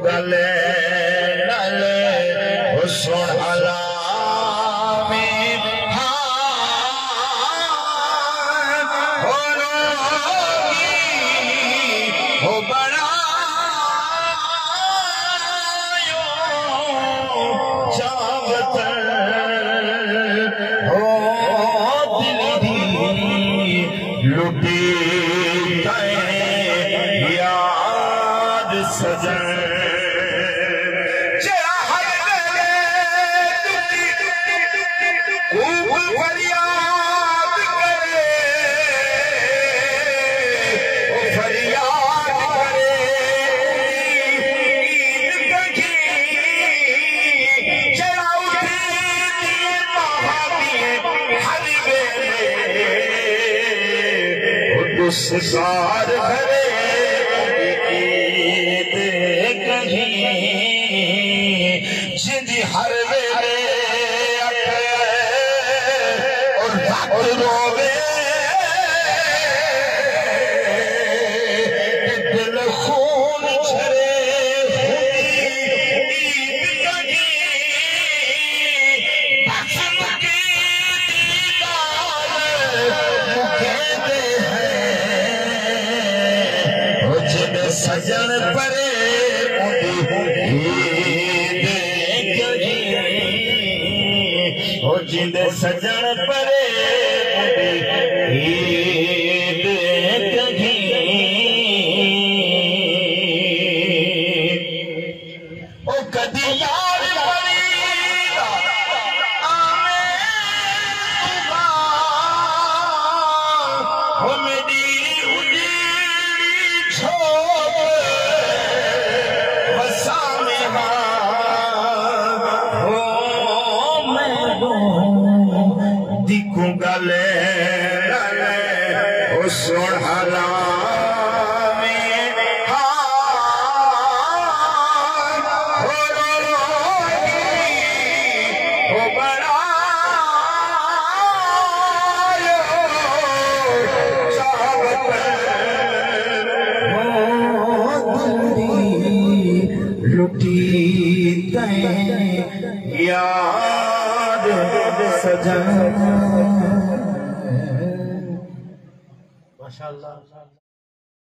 गले नले सुन हला में हो बड़ा जावत हो दिल दी लुटी याद सजन सार घरे कहीं जिंदी हर वेले और रोवे दिल खून झरे सजन परे जिंद सजन परे ओ कदी यार दिखूं गले सुन हला में हो बड़ा लुटी याद सजन माशाअल्लाह।